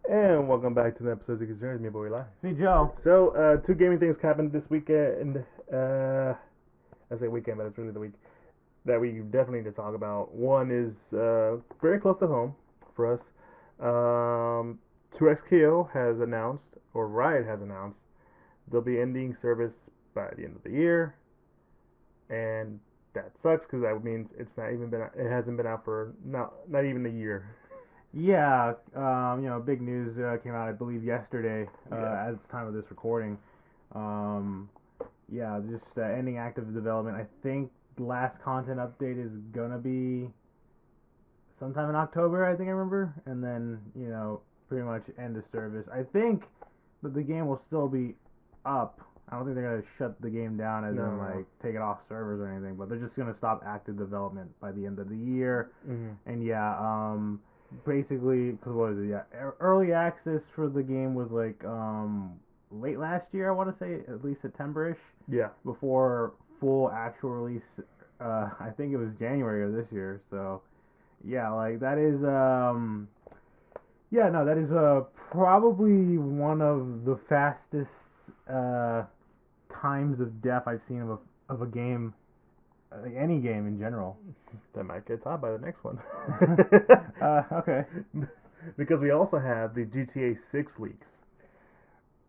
And welcome back to the episode of Geek Centurions, me boy Eli. See, Joe. So, two gaming things happened this weekend. I say weekend, but it's really the week that we definitely need to talk about. One is very close to home for us. 2XKO has announced, or Riot has announced, they'll be ending service by the end of the year, and that sucks because that means it hasn't been out for not even a year. Yeah, big news came out, I believe, yesterday Yeah. at the time of this recording. Um, yeah, just ending active development. I think the last content update is gonna be sometime in October, I think I remember, and then pretty much end of service. I think that the game will still be up. I don't think they're gonna shut the game down as in No. like take it off servers or anything, but they're just gonna stop active development by the end of the year. Mm-hmm. And basically, because what was it? Yeah, early access for the game was like late last year. I want to say at least September-ish. Yeah. Before full actual release. I think it was January of this year. So yeah, like that is yeah, no, that is probably one of the fastest uh times of death I've seen of a game, any game in general. That might get topped by the next one. Okay. Because we also have the GTA 6 leaks.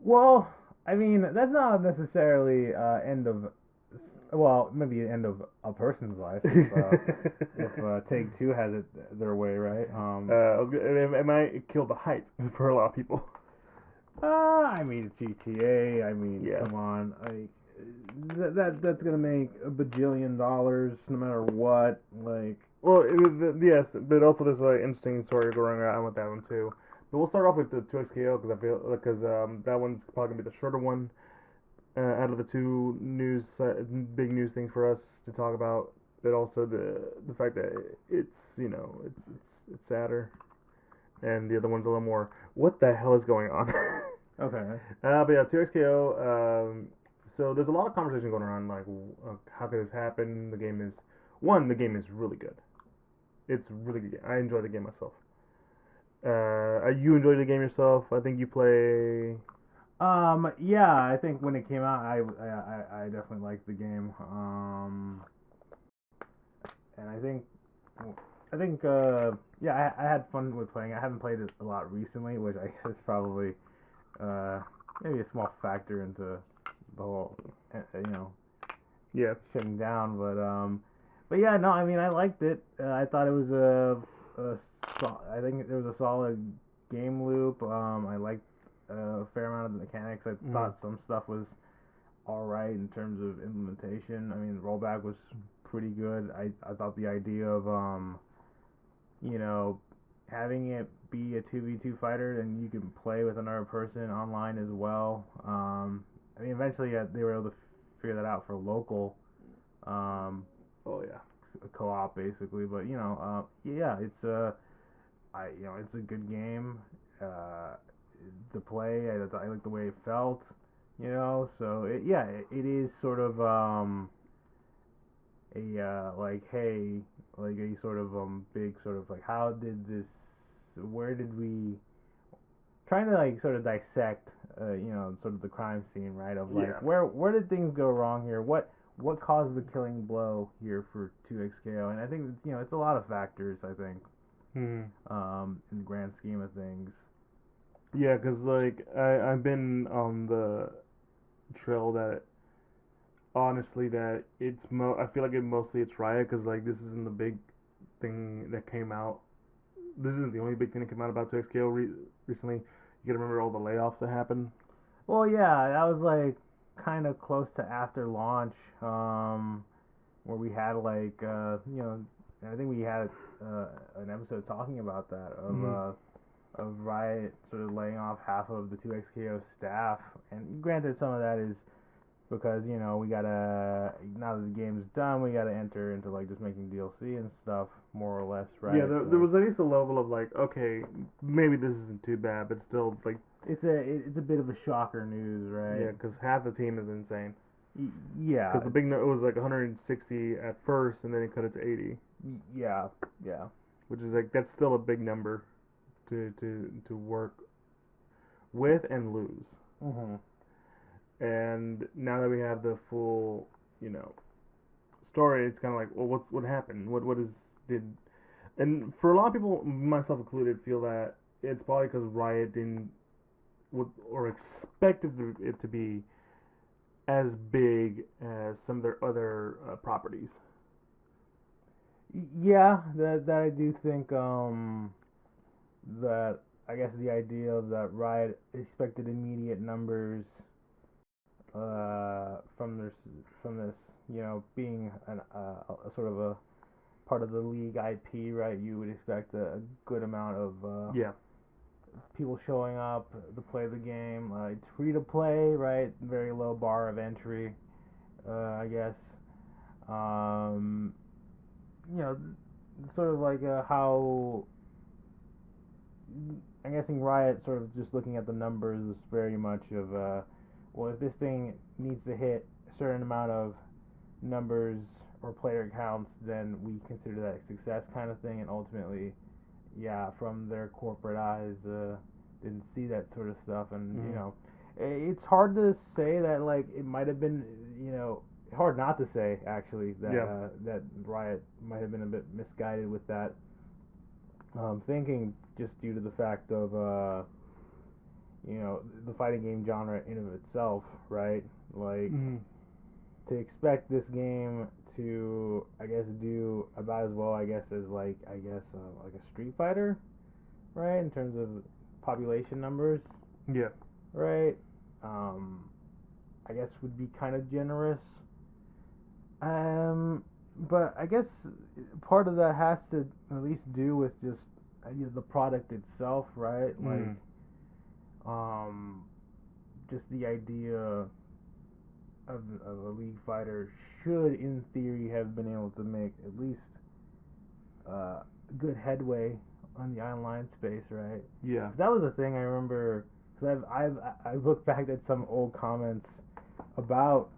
Well, I mean, that's not necessarily end of, well, maybe end of a person's life if Take Two has it their way, right? It might kill the hype for a lot of people. I mean, GTA. I mean, Yeah. come on, that's gonna make a bajillion dollars no matter what. Like, Well, yes, but also there's an interesting story going around with that one too. But we'll start off with the 2XKO because that one's probably gonna be the shorter one out of the two big news things for us to talk about. But also the fact that it's it's sadder, and the other one's a little more. What the hell is going on? okay, But yeah, 2XKO. So there's a lot of conversation going around like how could this happen? The game is really good. It's really good. I enjoy the game myself. You enjoy the game yourself? I think you play. yeah, I think when it came out, I definitely liked the game. And yeah, I had fun with playing. I haven't played it a lot recently, which I guess is probably uh maybe a small factor into the whole Yeah. shutting down. But yeah, no, I mean I liked it. I thought it was I think there was a solid game loop. I liked a fair amount of the mechanics. I thought some stuff was all right in terms of implementation. I mean, the rollback was pretty good. I thought the idea of you know, having it be a 2v2 fighter and you can play with another person online as well. I mean, eventually they were able to figure that out for local Oh yeah. co-op basically, but yeah, it's a good game to play. I like the way it felt, so it is sort of a like, hey, like a sort of big sort of like, how did this, where did we, trying to like sort of dissect sort of the crime scene, right, of like, Yeah. where did things go wrong here, what caused the killing blow here for 2XKO. And I think it's a lot of factors, I think, Hmm. in the grand scheme of things. Yeah, cause like I've been on the trail that honestly that I feel like it's Riot because like this isn't the big thing that came out. This isn't the only big thing that came out about 2XKO recently. You gotta remember all the layoffs that happened. Well, yeah, that was like kind of close to after launch, where we had like I think we had an episode talking about that of Riot sort of laying off half of the 2XKO staff. And granted, some of that is because we gotta, now that the game's done, we gotta enter into like just making DLC and stuff, more or less, right? Yeah, there was at least a level of like, okay, maybe this isn't too bad, but still like it's a bit of a shocker news, right? yeah, because half the team is insane. Yeah. Because it was like 160 at first, and then it cut it to 80. Yeah, yeah. Which is like that's still a big number to work with and lose. Mhm. And now that we have the full, you know, story, it's kind of like, well, what happened? What is did and for a lot of people, myself included, feel that it's probably because Riot didn't or expected it to be as big as some of their other properties. Yeah, that I do think that I guess the idea of that Riot expected immediate numbers from this being a sort of a part of the league IP, right? You would expect a good amount of Yeah. people showing up to play the game. It's free to play, right? Very low bar of entry, I guess. Um, you know, sort of like how I'm guessing Riot sort of just looking at the numbers is very much of well, if this thing needs to hit a certain amount of numbers or player counts, then we consider that a success kind of thing. And ultimately, yeah, from their corporate eyes, didn't see that sort of stuff. And it's hard to say that like it might have been, hard not to say actually that Yeah. that Riot might have been a bit misguided with that thinking, just due to the fact of the fighting game genre in of itself, right? Like Mm. to expect this game to, I guess, do about as well, I guess, as like like a Street Fighter, right? In terms of population numbers, Yeah. right? Um, I guess would be kind of generous. But I guess part of that has to at least do with just the product itself, right? Like, Mm. um, just the idea of a league fighter should, in theory, have been able to make at least good headway on the online space, right? Yeah. That was the thing I remember. Cause I looked back at some old comments about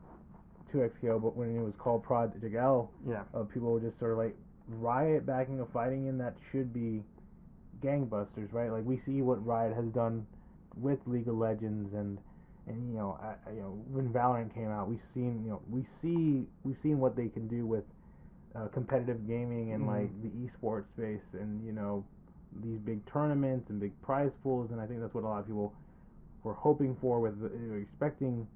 2XKO, but when it was called Project L, Yeah. people were just sort of like Riot backing a fighting game that should be gangbusters, right? Like we see what Riot has done with League of Legends and when Valorant came out, we've seen what they can do with competitive gaming and like the esports space, and these big tournaments and big prize pools, and I think that's what a lot of people were hoping for, with expecting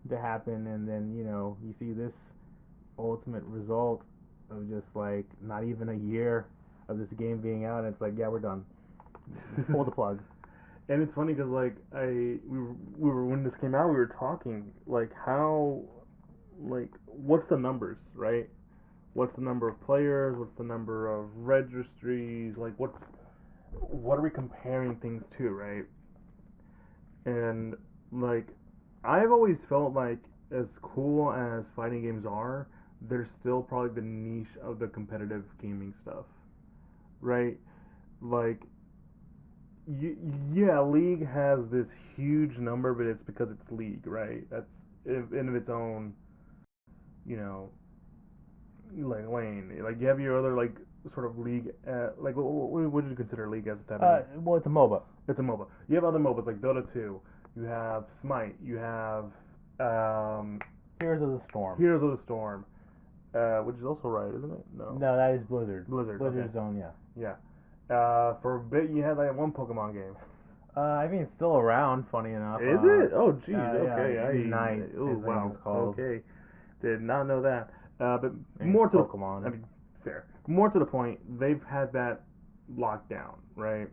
to happen, and then you see this ultimate result of just like not even a year of this game being out, and it's like, yeah, we're done. Pull the plug. And it's funny because like we were when this came out, we were talking like how like what's the numbers, right? What's the number of players? What's the number of registries? Like what are we comparing things to, right? And like I've always felt like as cool as fighting games are, they're still probably the niche of the competitive gaming stuff, right? Like yeah, League has this huge number, but it's because it's League, right? That's in of its own, you know, like lane. Like you have your other like sort of League, like what would you consider League as a type of game? Well, it's a MOBA. It's a MOBA. You have other MOBAs like Dota 2. You have Smite. You have um, Heroes of the Storm. Heroes of the Storm, which is also Riot, isn't it? No. No, that is Blizzard. Blizzard. Blizzard's Okay. own, yeah. Yeah. For a bit, you had like one Pokemon game. I mean, it's still around. Funny enough. Is it? Oh, geez. Okay. Yeah, Unite. Oh, I think wow. it's called. Okay. Did not know that. But And more to Pokemon. I mean, fair. More to the point, they've had that locked down, right?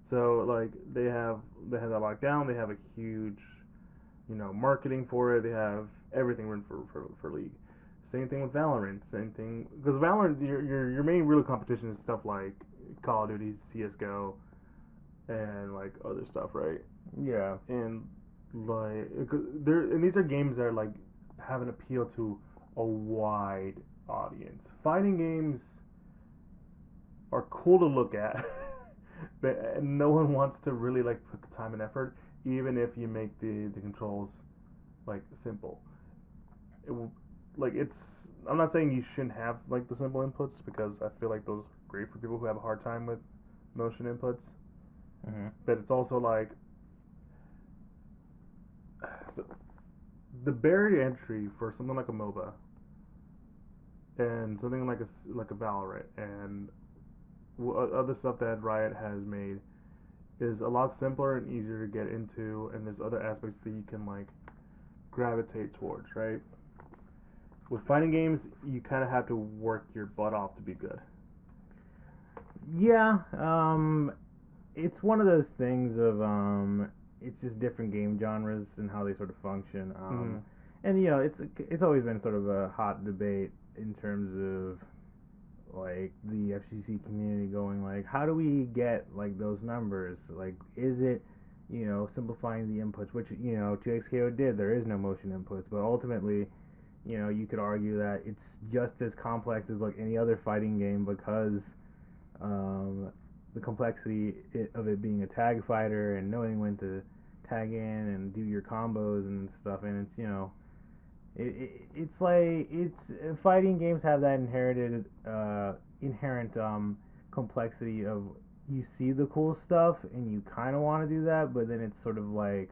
So like they have that locked down. They have a huge, marketing for it. They have everything written for League. Same thing with Valorant. Same thing because Valorant, your main real competition is stuff like Call of Duty, CS:GO, and like other stuff, right? Yeah. And like these are games that are like have an appeal to a wide audience. Fighting games are cool to look at, but no one wants to really like put the time and effort, even if you make the controls like simple. It will, like it's. I'm not saying you shouldn't have like the simple inputs because I feel like those are great for people who have a hard time with motion inputs. Mhm. But it's also like the barrier to entry for something like a MOBA and something like a Valorant and other stuff that Riot has made is a lot simpler and easier to get into, and there's other aspects that you can like gravitate towards, right? With fighting games, you kind of have to work your butt off to be good. Yeah, it's one of those things of it's just different game genres and how they sort of function. And you know, it's always been sort of a hot debate in terms of like the FCC community going like, how do we get like those numbers? Like, is it, you know, simplifying the inputs, which, you know, 2XKO did. There is no motion inputs, but ultimately, you know, you could argue that it's just as complex as like any other fighting game because the complexity of it being a tag fighter and knowing when to tag in and do your combos and stuff, and it's, you know, it's like fighting games have that inherent complexity of you see the cool stuff and you kind of want to do that, but then it's sort of like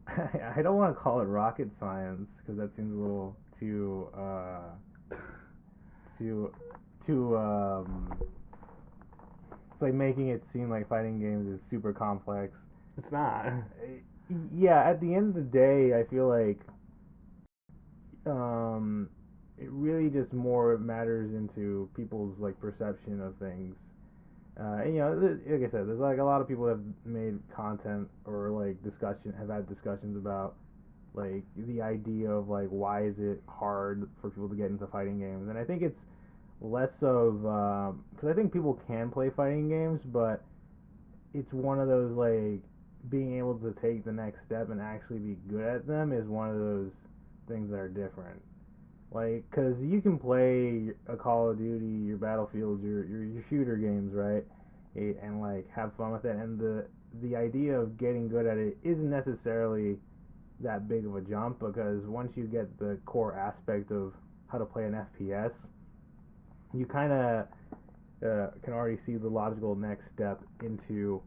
I don't want to call it rocket science because that seems a little too it's like making it seem like fighting games is super complex. It's not. Yeah, at the end of the day, I feel like it really just more matters into people's like perception of things. And, you know, like I said, there's like a lot of people that have made content or like have had discussions about like the idea of like why is it hard for people to get into fighting games, and I think it's less of because I think people can play fighting games, but it's one of those like being able to take the next step and actually be good at them is one of those things that are different. Like, cause you can play a Call of Duty, your Battlefields, your shooter games, right? And like have fun with it. And the idea of getting good at it isn't necessarily that big of a jump, because once you get the core aspect of how to play an FPS, you kind of can already see the logical next step into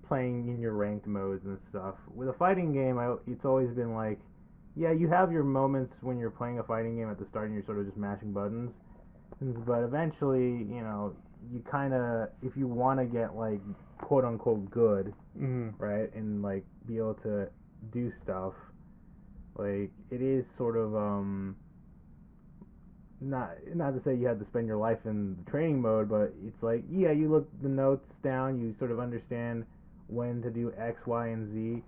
playing in your ranked modes and stuff. With a fighting game, it's always been like, yeah, you have your moments when you're playing a fighting game at the start and you're sort of just mashing buttons, but eventually, you know, you kind of, if you want to get like quote unquote good, right, and like be able to do stuff, like it is sort of not to say you have to spend your life in the training mode, but it's like, yeah, you look the notes down, you sort of understand when to do X, Y, and Z.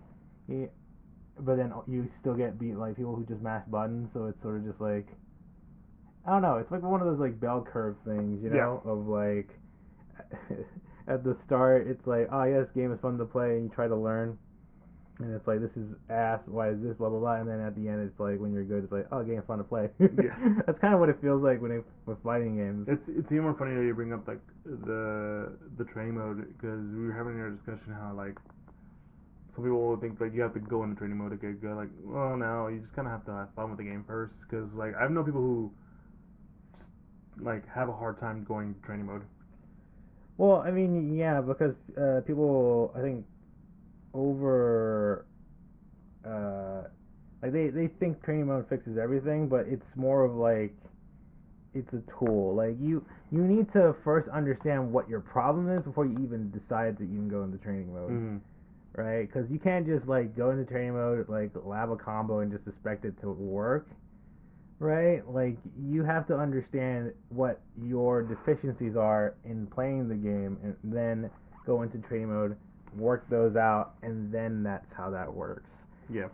Yeah, but then you still get beat like people who just mash buttons, so it's sort of just like, I don't know, it's like one of those like bell curve things, you know, of like at the start it's like, oh yeah, this game is fun to play, and you try to learn, and it's like, this is ass, why is this, blah blah blah, and then at the end it's like, when you're good, it's like, oh, game's fun to play. Yeah. That's kind of what it feels like with fighting games. It's even more funny that you bring up like the training mode, because we were having our discussion how like some people will think like you have to go into training mode to get good. Like, well, no, you just kind of have to have fun with the game first. Because like I've known people who just like have a hard time going to training mode. Well, I mean, yeah, because people, I think, like they think training mode fixes everything, but it's more of like, it's a tool. Like you need to first understand what your problem is before you even decide to even go into training mode. Right? Because you can't just like go into training mode, like lab a combo and just expect it to work, right? Like you have to understand what your deficiencies are in playing the game, and then go into training mode, work those out, and then that's how that works. Yeah.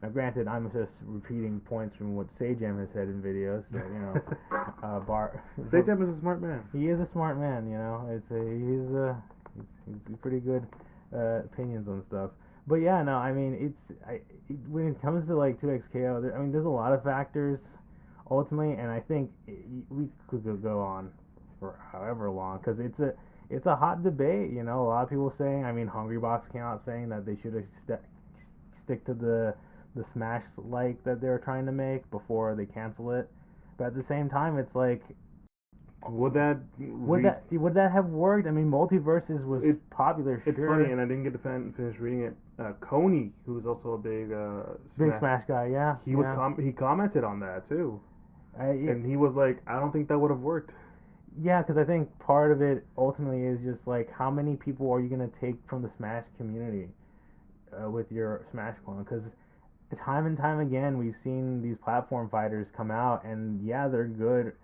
Now, granted, I'm just repeating points from what Sajam has said in videos, so, you know, Sajam is a smart man. He is a smart man, you know. He's pretty good opinions on stuff. But yeah, no, I mean, when it comes to like 2XKO, I mean, there's a lot of factors ultimately, and I think we could go on for however long, because it's a hot debate, you know. A lot of people saying, I mean, Hungrybox came out saying that they should have stick to the Smash like that they were trying to make before they cancel it. But at the same time, it's like, would that have worked? I mean, Multiverses was popular. It's funny, and I didn't get to finish reading it Coney, who's also a big Big Smash guy, yeah. he was he commented on that too, Yeah. and he was like, I don't think that would have worked. Yeah, because I think part of it ultimately is just like how many people are you gonna take from the Smash community with your Smash clone? Because time and time again we've seen these platform fighters come out, and yeah, they're good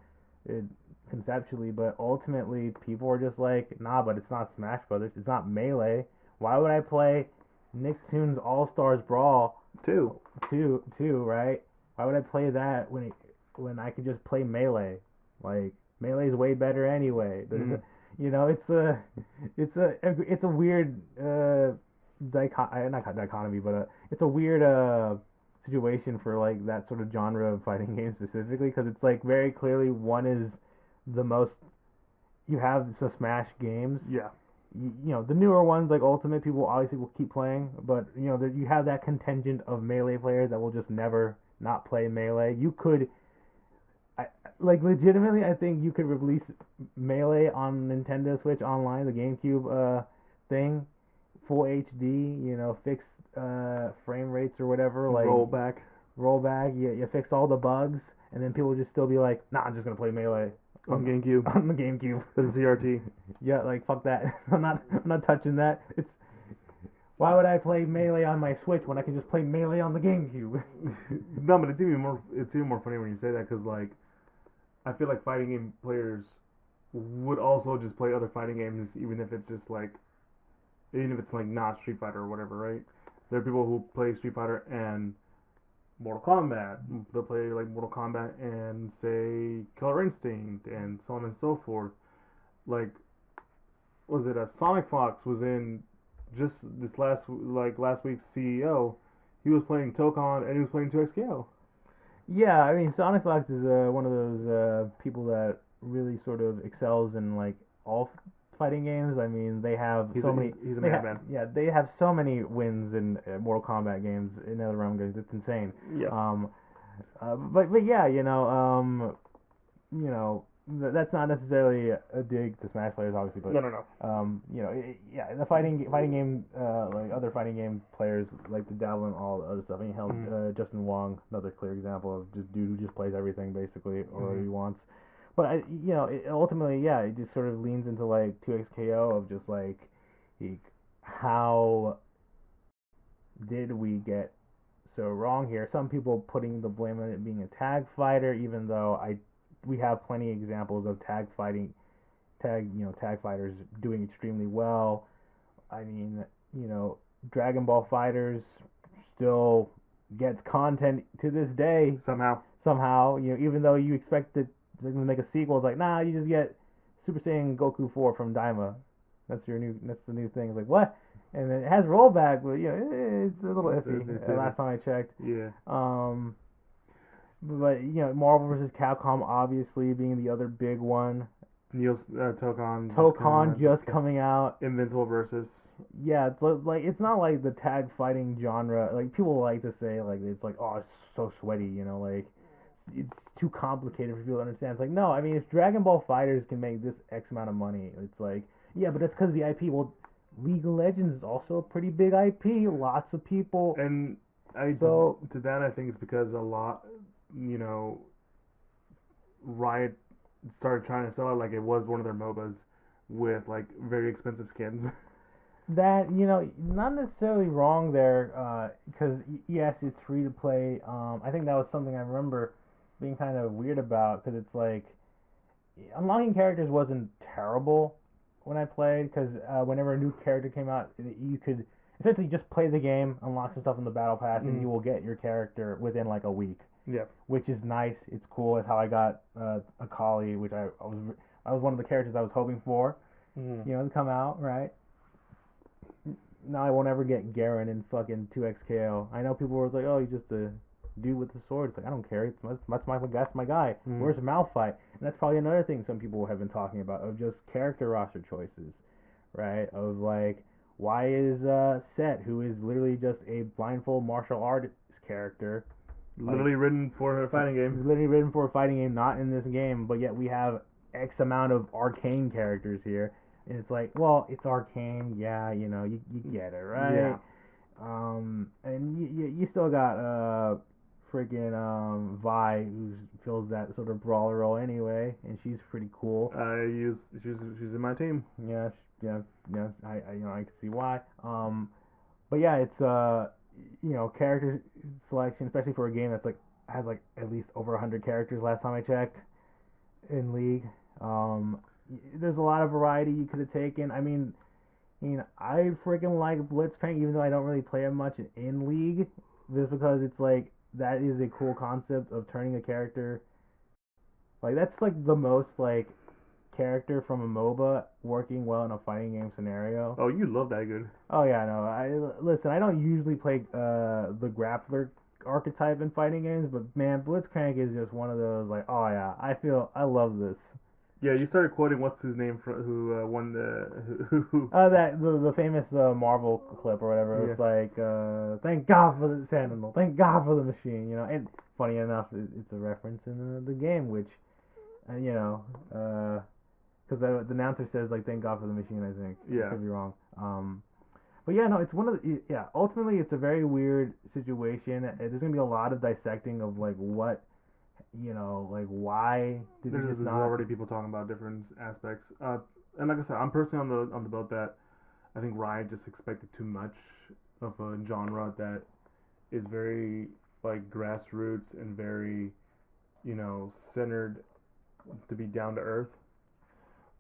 uh, conceptually, but ultimately people are just like, nah, but it's not Smash Brothers, it's not Melee. Why would I play Nicktoons All Stars Brawl Too. two, right? Why would I play that when I could just play Melee? Like Melee is way better anyway. There's you know, it's a weird not dichotomy, but it's a weird situation for like that sort of genre of fighting games specifically, because it's like very clearly one is the most you have so Smash games. Yeah. You know, the newer ones like Ultimate, people obviously will keep playing, but you know you have that contingent of Melee players that will just never not play Melee. You could like legitimately, I think you could release Melee on Nintendo Switch Online, the GameCube thing, full HD, you know, fix frame rates or whatever, like rollback. You fix all the bugs, and then people would just still be like, nah, I'm just gonna play Melee on GameCube. On the GameCube. With the CRT. Yeah, like fuck that. I'm not touching that. It's why would I play Melee on my Switch when I can just play Melee on the GameCube? No, but it's even more funny when you say that, because like I feel like fighting game players would also just play other fighting games, even if it's just like, even if it's like not Street Fighter or whatever, right? There are people who play Street Fighter and Mortal Kombat. They'll play like Mortal Kombat and say Killer Instinct and so on and so forth. Like, was it a Sonic Fox was in just this last week's CEO? He was playing Tokon and he was playing 2XKO. Yeah, I mean Sonic Fox is one of those people that really sort of excels in like all fighting games. I mean they have He's a madman. Yeah, they have so many wins in Mortal Kombat games, in other realm games. It's insane. Yeah. But yeah, you know, that's not necessarily a dig to Smash players, obviously, but No. you know, yeah, the fighting game, like other fighting game players like to dabble in all the other stuff. I mean, hell, Justin Wong, another clear example of just dude who just plays everything basically, or he wants. But you know, ultimately, yeah, it just sort of leans into like 2XKO of just like, how did we get so wrong here? Some people putting the blame on it being a tag fighter, even though we have plenty of examples of tag fighters doing extremely well. I mean, you know, Dragon Ball Fighters still gets content to this day somehow, you know, even though you expect that they're gonna make a sequel. It's like, nah, you just get Super Saiyan Goku 4 from Daima. That's the new thing. It's like, what? And it has rollback, but you know, it's a little iffy. Last time I checked. Yeah. But you know, Marvel vs. Capcom obviously being the other big one. Tokon just coming out. Invincible versus. Yeah, it's like it's not like the tag fighting genre. Like people like to say like it's like, oh, it's so sweaty, you know, like it's too complicated for people to understand. It's like, no, I mean, if Dragon Ball Fighters can make this X amount of money, it's like, yeah, but that's because the IP. Well, League of Legends is also a pretty big IP. Lots of people. And to that, I think it's because a lot, you know, Riot started trying to sell it like it was one of their MOBAs with like very expensive skins. That, you know, not necessarily wrong there, because yes, it's free to play. I think that was something I remember being kind of weird about, because it's like unlocking characters wasn't terrible when I played, because whenever a new character came out, you could essentially just play the game, unlock some stuff in the battle pass, and you will get your character within like a week. Yeah. Which is nice. It's cool. It's how I got Akali, which I was one of the characters I was hoping for, you know, to come out, right? Now I won't ever get Garen in fucking 2XKO. I know people were like, oh, he's just a dude with the sword. It's like, I don't care. That's my guy. Where's Malphite? And that's probably another thing some people have been talking about, of just character roster choices, right? Of like, why is Set, who is literally just a blindfold martial artist character, literally written for a fighting game. Literally written for a fighting game, not in this game, but yet we have X amount of arcane characters here. And it's like, well, it's arcane, yeah, you know, you get it, right? Yeah. And you still got freaking Vi who fills that sort of brawler role anyway, and she's pretty cool. She's in my team. Yeah, yeah, yeah. I can see why. But yeah, it's character selection, especially for a game that's like has like at least over 100 characters last time I checked in League. Um, there's a lot of variety you could have taken. I freaking like Blitzcrank, even though I don't really play it much in League, just because it's like that is a cool concept of turning a character. Like that's like the most like character from a MOBA working well in a fighting game scenario. Oh, you love that good. Oh yeah, no. Listen. I don't usually play the grappler archetype in fighting games, but man, Blitzcrank is just one of those like, oh yeah, I love this. Yeah, you started quoting what's his name who won the who. That the famous Marvel clip or whatever. Yeah. It's like, thank God for the Sentinel, thank God for the machine. And funny enough, it's a reference in the game, which, because the announcer says like, thank God for the machine. I think. Yeah. I could be wrong. But yeah, no, it's one of the yeah. Ultimately, it's a very weird situation. There's gonna be a lot of dissecting of like what, like why did There's, they just there's not? already people talking about different aspects. And like I said, I'm personally on the boat that I think Riot just expected too much of a genre that is very like grassroots and very centered to be down to earth.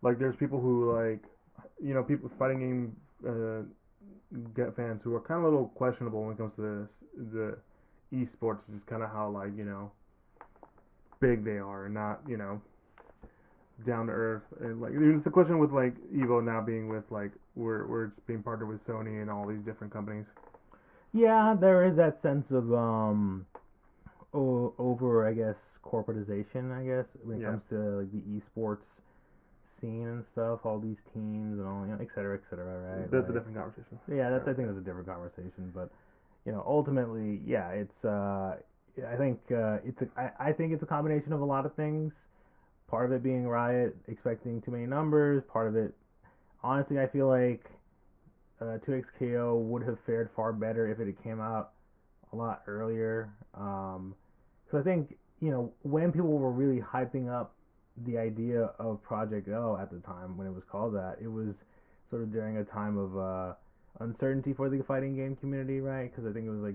Like there's people who like people fighting game get fans who are kind of a little questionable when it comes to the esports, just kind of how like big they are and not down to earth. And like it's a question with like Evo now being with like we're just being partnered with Sony and all these different companies. Yeah, there is that sense of over, I guess, corporatization, I guess, when it Yeah. comes to like the esports scene and stuff, all these teams and all, et cetera, right? That's a Like, different conversation. yeah, I think that's a different conversation, but ultimately, yeah, it's I think I think it's a combination of a lot of things. Part of it being Riot expecting too many numbers. Part of it, honestly, I feel like 2XKO would have fared far better if it had came out a lot earlier. So I think when people were really hyping up the idea of Project O at the time when it was called that, it was sort of during a time of uncertainty for the fighting game community, right? Because I think it was like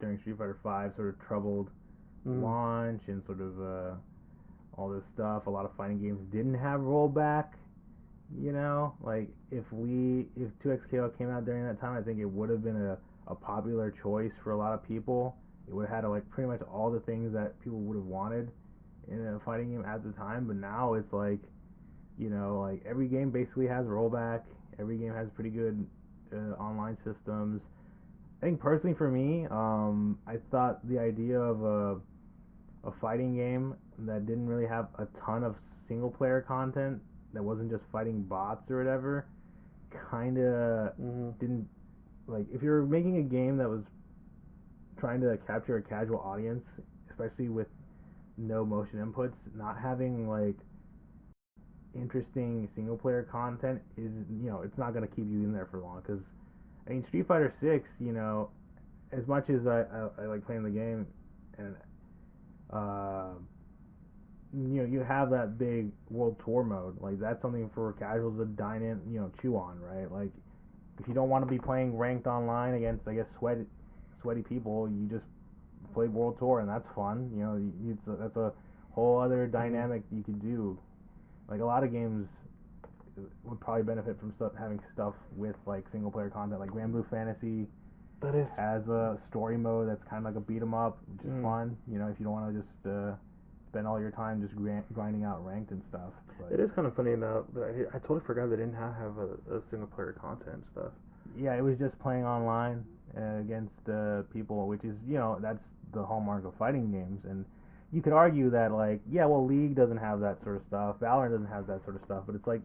during Street Fighter V, sort of troubled launch and sort of all this stuff. A lot of fighting games didn't have rollback. Like if 2XKO came out during that time, I think it would have been a popular choice for a lot of people. It would have had like pretty much all the things that people would have wanted in a fighting game at the time. But now it's like, like every game basically has rollback. Every game has pretty good online systems. I think personally for me, I thought the idea of a fighting game that didn't really have a ton of single player content, that wasn't just fighting bots or whatever, kind of didn't, like, if you're making a game that was trying to capture a casual audience, especially with no motion inputs, not having like interesting single player content is, it's not going to keep you in there for long. Because Street Fighter 6, as much as I like playing the game, and uh you have that big world tour mode, like that's something for casuals to dine in, chew on, right? Like if you don't want to be playing ranked online against, I guess, sweaty people, you just play world tour, and that's fun. That's a whole other dynamic you could do. Like a lot of games would probably benefit from having stuff with like single player content. Like Grand Blue Fantasy has a story mode that's kind of like a beat 'em up, which is fun. If you don't want to just spend all your time just grinding out ranked and stuff. But it is kind of funny enough. I totally forgot they didn't have a single player content stuff. Yeah, it was just playing online against people, which is that's the hallmark of fighting games. And you could argue that like, yeah, well, League doesn't have that sort of stuff, Valorant doesn't have that sort of stuff, but it's like,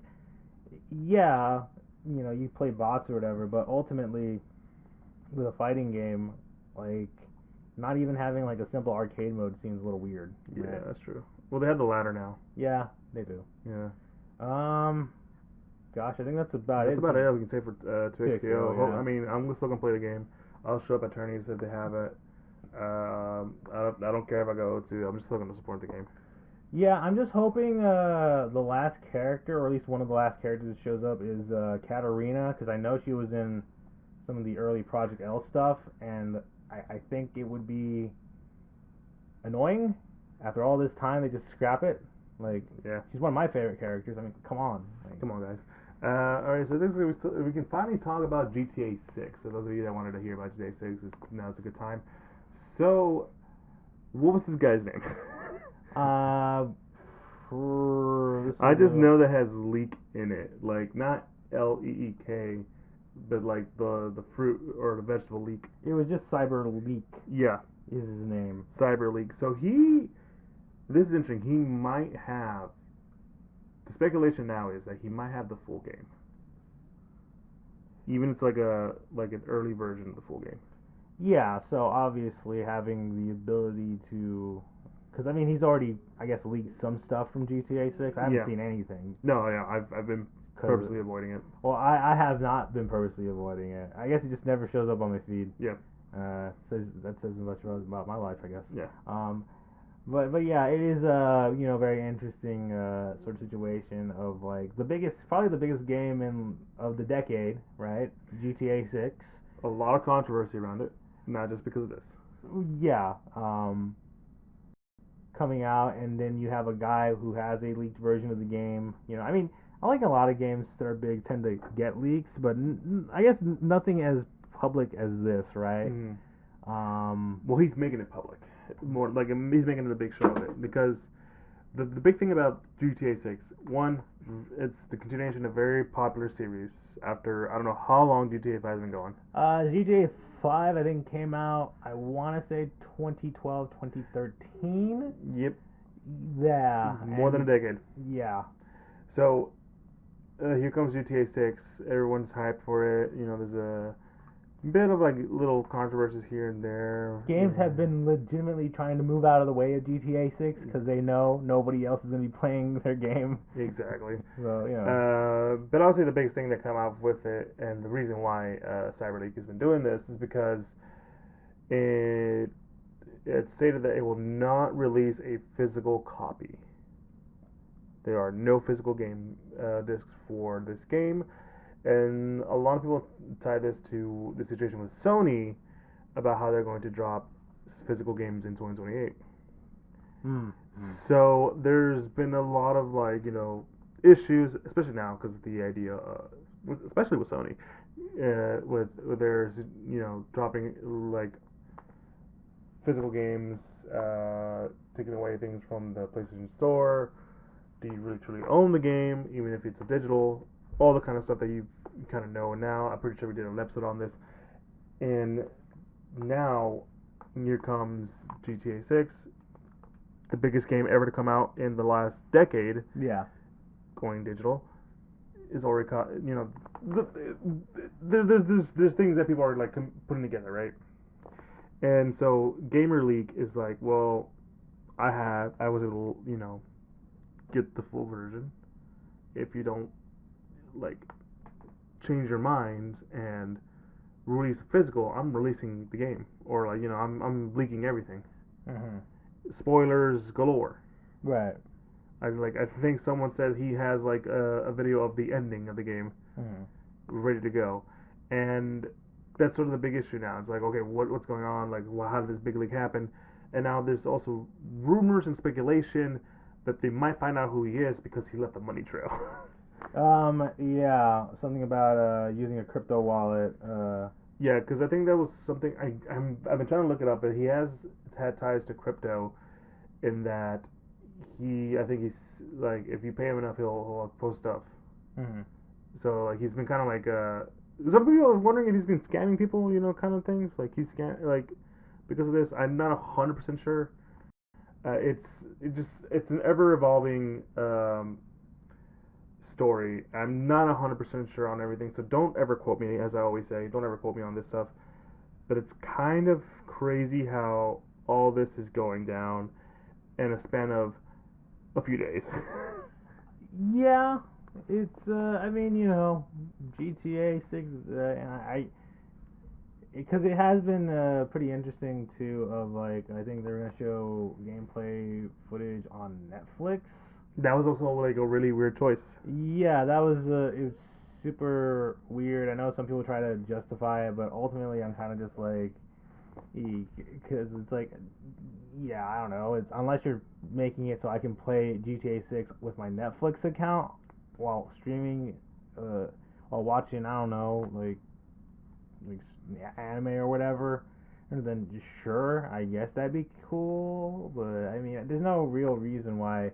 yeah, you play bots or whatever, but ultimately with a fighting game, like not even having like a simple arcade mode seems a little weird. Yeah, right? that's true. Well, they have the ladder now. Yeah, they do. Yeah. Um, Gosh, I think that's about That's it. about it. We can say for 2XKO. 2XKO, yeah. I mean, I'm still gonna play the game. I'll show up at tourneys if they have it. I don't care if I go to. I'm just still gonna support the game. Yeah, I'm just hoping the last character, or at least one of the last characters that shows up, is Katarina, because I know she was in some of the early Project L stuff, and I think it would be annoying after all this time they just scrap it. Like, Yeah. she's one of my favorite characters. I mean, come on. Like, Come on, guys. All right, so this is we can finally talk about GTA 6. So those of you that wanted to hear about GTA 6, now's a good time. So, what was this guy's name? uh, I just know that has leek in it, like not Leek, but like the fruit or the vegetable leek. it was just Cyber Leak Yeah, is his name. cyber leek. So this is interesting. He might have. The speculation now is that he might have the full game. Even it's like an early version of the full game. Yeah, so obviously having the ability to, because I mean he's already, I guess, leaked some stuff from GTA 6. I haven't Yeah. seen anything. No, yeah, I've been 'Cause- purposely avoiding it. Well, I have not been purposely avoiding it. I guess it just never shows up on my feed. Yeah. That says much about my life, I guess. Yeah. But yeah, it is very interesting sort of situation of like probably the biggest game of the decade, right? GTA 6. A lot of controversy around it, not just because of this. Yeah. Coming out, and then you have a guy who has a leaked version of the game. I mean, I like a lot of games that are big tend to get leaks, but I guess nothing as public as this, right? Well, he's making it public. More like he's making it a big show of it because the big thing about GTA 6, one, it's the continuation of a very popular series. After I don't know how long GTA 5 has been going. GTA 5 I think came out, I want to say 2012, 2013. Yep. Yeah. More than a decade. Yeah. So here comes GTA 6. Everyone's hyped for it. There's a bit of like little controversies here and there. Games have been legitimately trying to move out of the way of GTA 6 because they know nobody else is going to be playing their game. Exactly. So, but obviously the biggest thing that come out with it, and the reason why CyberLeak has been doing this, is because it stated that it will not release a physical copy. There are no physical game discs for this game. And a lot of people tie this to the situation with Sony about how they're going to drop physical games in 2028. So there's been a lot of issues, especially now because of the idea, especially with Sony, with their dropping like physical games, taking away things from the PlayStation Store. Do you really truly own the game, even if it's a digital? All the kind of stuff that you kind of know now. I'm pretty sure we did an episode on this. And now, here comes GTA 6, the biggest game ever to come out in the last decade. Yeah. Going digital is already there's things that people are like putting together, right? And so Gamer League is like, well, I was able to get the full version. If you don't change your minds and release physical, I'm releasing the game, or I'm leaking everything. Spoilers galore. Right. I think someone said he has a video of the ending of the game ready to go, and that's sort of the big issue now. It's like, okay, what's going on? How did this big leak happen? And now there's also rumors and speculation that they might find out who he is because he left a money trail. Yeah, something about using a crypto wallet. Yeah, because I think that was something I've been trying to look it up, but he has had ties to crypto, in that I think he's if you pay him enough, he'll post stuff. So he's been kind of some people are wondering if he's been scamming people, kind of things. He's because of this. I'm not 100% sure. It's an ever evolving story. I'm not 100% sure on everything, so don't ever quote me. As I always say, don't ever quote me on this stuff. But it's kind of crazy how all this is going down in a span of a few days. Yeah, It's I mean, GTA 6, and because it has been pretty interesting too. Of like, I think they're gonna show gameplay footage on Netflix. That was also like a really weird choice. Yeah, that was it was super weird. I know some people try to justify it, but ultimately, I'm kind of just like, because it's like, yeah, I don't know. It's unless you're making it so I can play GTA 6 with my Netflix account while streaming, while watching, I don't know, like anime or whatever. And then sure, I guess that'd be cool. But I mean, there's no real reason why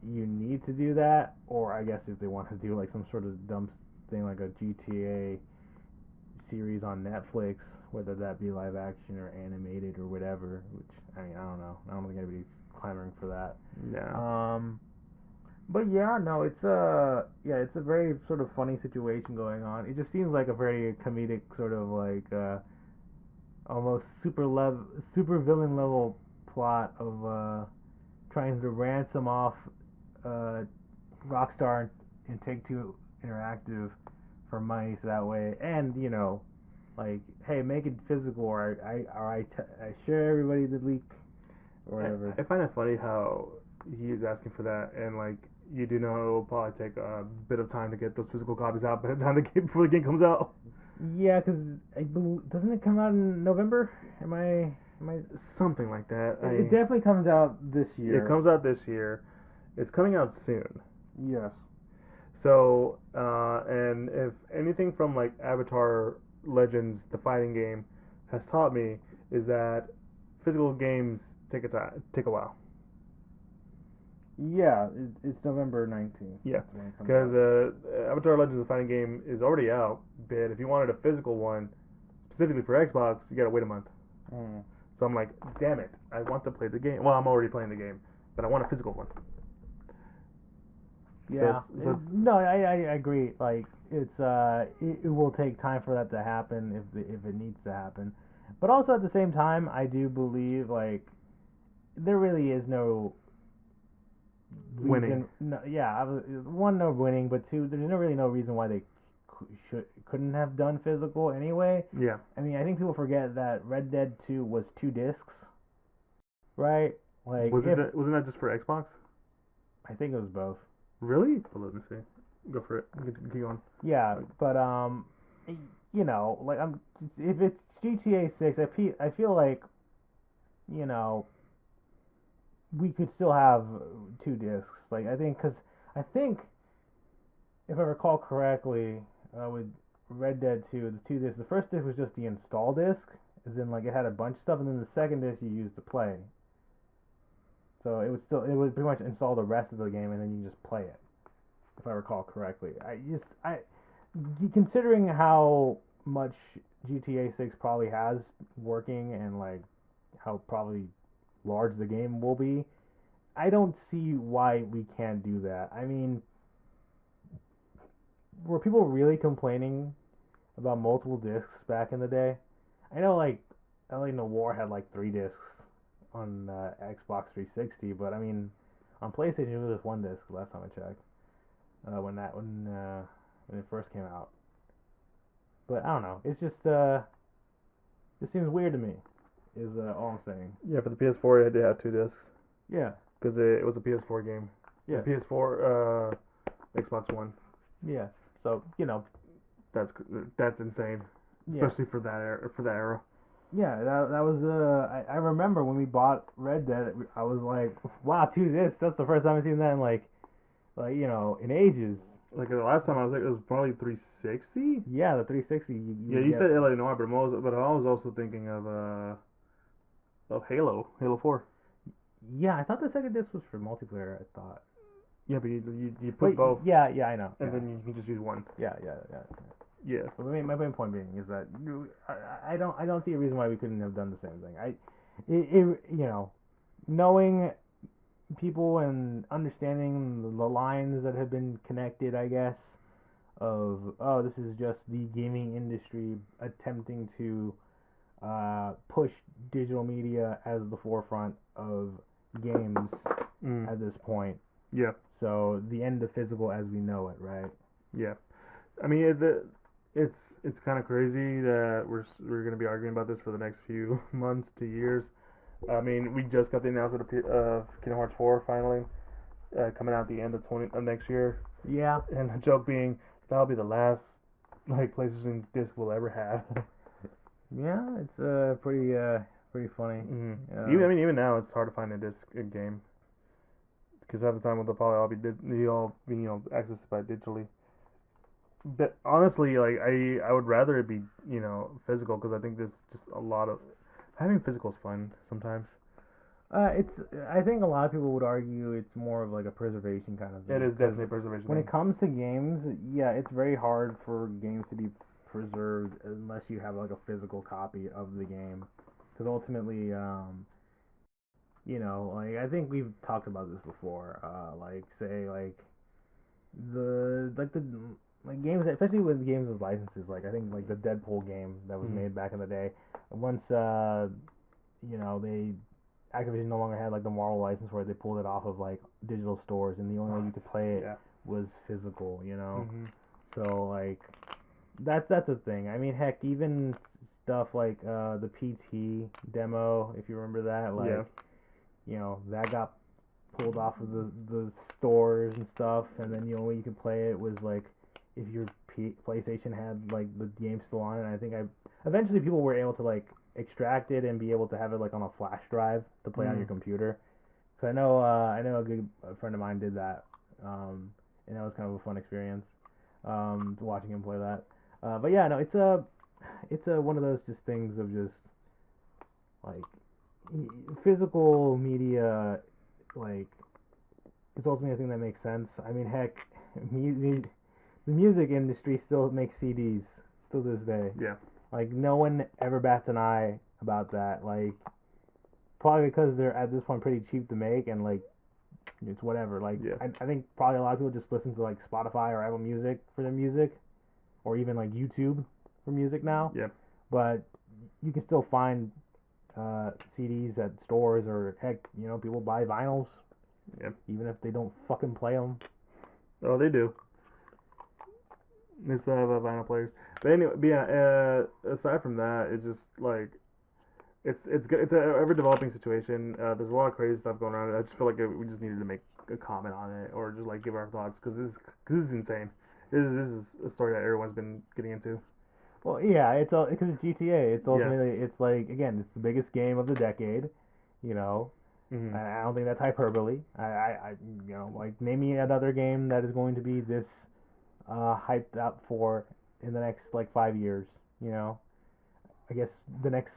you need to do that. Or I guess if they want to do like some sort of dumb thing like a GTA series on Netflix, whether that be live action or animated or whatever. Which I mean, I don't know. I don't think anybody's clamoring for that. Yeah. But yeah, no, it's a very sort of funny situation going on. It just seems like a very comedic sort of like almost super villain level plot of trying to ransom off uh, Rockstar and Take Two Interactive for money so that way, and like, hey, make it physical, or I share everybody the leak or whatever. I find it funny how he is asking for that, and like you do know it will probably take a bit of time to get those physical copies out by the time before the game comes out. Yeah, because doesn't it come out in November? Am I? Something like that. It definitely comes out this year. It comes out this year. It's coming out soon. Yes. So, and if anything from like Avatar Legends, the fighting game, has taught me is that physical games take a while. Yeah, it's November 19th. Yeah, because Avatar Legends, the fighting game, is already out. But if you wanted a physical one, specifically for Xbox, you gotta wait a month. Mm. So I'm like, damn it, I want to play the game. Well, I'm already playing the game, but I want a physical one. Yeah. No, I agree. Like it will take time for that to happen if it needs to happen. But also at the same time, I do believe like there really is no reason. Winning. No, yeah, one, no winning, but two, there's really no reason why they couldn't have done physical anyway. Yeah. I mean, I think people forget that Red Dead 2 was 2 discs, right? Like, wasn't that just for Xbox? I think it was both. Really? Well, let me see. Go for it. Keep going. Yeah, but like if it's GTA 6, I feel like, we could still have 2 discs. Like I think if I recall correctly, with Red Dead 2, the 2 discs, the first disc was just the install disc, as in like it had a bunch of stuff, and then the second disc you used to play. So it would pretty much install the rest of the game, and then you just play it, if I recall correctly. Considering how much GTA 6 probably has working, and like how probably large the game will be, I don't see why we can't do that. I mean, were people really complaining about multiple discs back in the day? I know like LA Noir had like 3 discs on Xbox 360, but I mean, on PlayStation it was just 1 disc last time I checked. When it first came out. But I don't know. It's just it seems weird to me. Is all I'm saying. Yeah, for the PS4 it did have 2 discs. Yeah. Because it was a PS4 game. Yeah. The PS4, Xbox One. Yeah. So that's insane. Yeah. Especially for that era. Yeah, that was I remember when we bought Red Dead, I was like, wow, 2 discs. That's the first time I've seen that in like in ages. Like the last time I was like, it was probably 360. Yeah, the 360. You said LA Noir, but I was also thinking of Halo 4. Yeah, I thought the second disc was for multiplayer. I thought. Yeah, but you put both. Yeah, I know. And then you can just use one. Yeah. Yeah. But my main point being is that I don't see a reason why we couldn't have done the same thing. Knowing people and understanding the lines that have been connected, I guess, of this is just the gaming industry attempting to push digital media as the forefront of games at this point. Yeah. So the end of physical as we know it, right? Yeah. I mean, it's kind of crazy that we're gonna be arguing about this for the next few months to years. I mean, we just got the announcement of Kingdom Hearts 4 finally coming out at the end of next year, Yeah. and the joke being that'll be the last like PlayStation disc we'll ever have. Yeah, it's pretty funny. Even I mean even now it's hard to find a disc game because half the time they'll probably all be all accessed by digitally. But honestly, like I would rather it be physical because I think there's just a lot of having physical is fun sometimes. It's. I think a lot of people would argue it's more of like a preservation kind of thing. It is 'cause definitely a preservation when thing. it comes to games, yeah, it's very hard for games to be preserved unless you have like a physical copy of the game. Because ultimately, like I think we've talked about this before. Like say the like games, especially with games with licenses. Like I think like the Deadpool game that was made back in the day. Once they Activision no longer had like the Marvel license where they pulled it off of like digital stores, and the only way you could play it Yeah. was physical. Mm-hmm. So like that's a thing. I mean, heck, even stuff like the PT demo, if you remember that, like Yeah. that got pulled off of the stores and stuff, and then the only way you could play it was like if your PlayStation had like the game still on it. And I think eventually people were able to like extract it and be able to have it like on a flash drive to play on your computer. So I know a friend of mine did that, and that was kind of a fun experience, watching him play that. But yeah, no, it's a one of those just things of just like physical media, like it's ultimately a thing that makes sense. I mean, heck, the music industry still makes CDs still to this day. Yeah. Like no one ever bats an eye about that. Like probably because they're at this point pretty cheap to make, and like it's whatever. Like Yeah. I think probably a lot of people just listen to like Spotify or Apple Music for their music, or even like YouTube for music now. Yeah. But you can still find CDs at stores, or heck, people buy vinyls. Yeah. Even if they don't fucking play them. Oh, they do. They still have vinyl players. But anyway, but yeah. Aside from that, it's just like it's good. It's a ever developing situation. There's a lot of crazy stuff going on. I just feel like we just needed to make a comment on it or just like give our thoughts because this is insane. This is a story that everyone's been getting into. Well, yeah, it's all because it's GTA. It's Yeah. ultimately it's like again, it's the biggest game of the decade. You know, Mm-hmm. I don't think that's hyperbole. Like name me another game that is going to be this hyped up for in the next like 5 years. I guess the next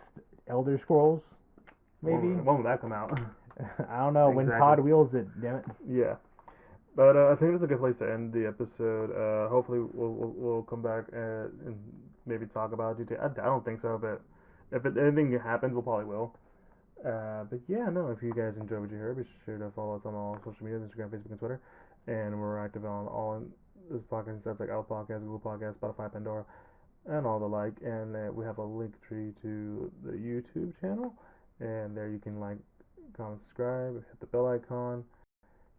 Elder Scrolls, maybe. When will that come out? I don't know when Exactly. Todd wheels it. Damn it. Yeah. But I think that's a good place to end the episode. Hopefully we'll come back and maybe talk about GTA. I don't think so, but if anything happens, we'll probably will. But yeah, no. If you guys enjoyed what you heard, be sure to follow us on all social media: Instagram, Facebook, and Twitter. And we're active on all this podcast stuff like Apple Podcasts, Google Podcasts, Spotify, Pandora, and all the like. And we have a link tree to the YouTube channel, and there you can like, comment, subscribe, hit the bell icon.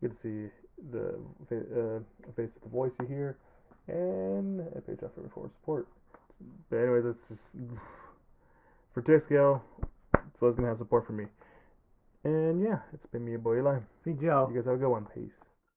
You get to see the face of the voice you hear, and a Patreon for support. But anyway, that's just for tier scale. So it's gonna have support from me. And yeah, it's been me, your boy Eli. See Joe. You guys have a good one. Peace.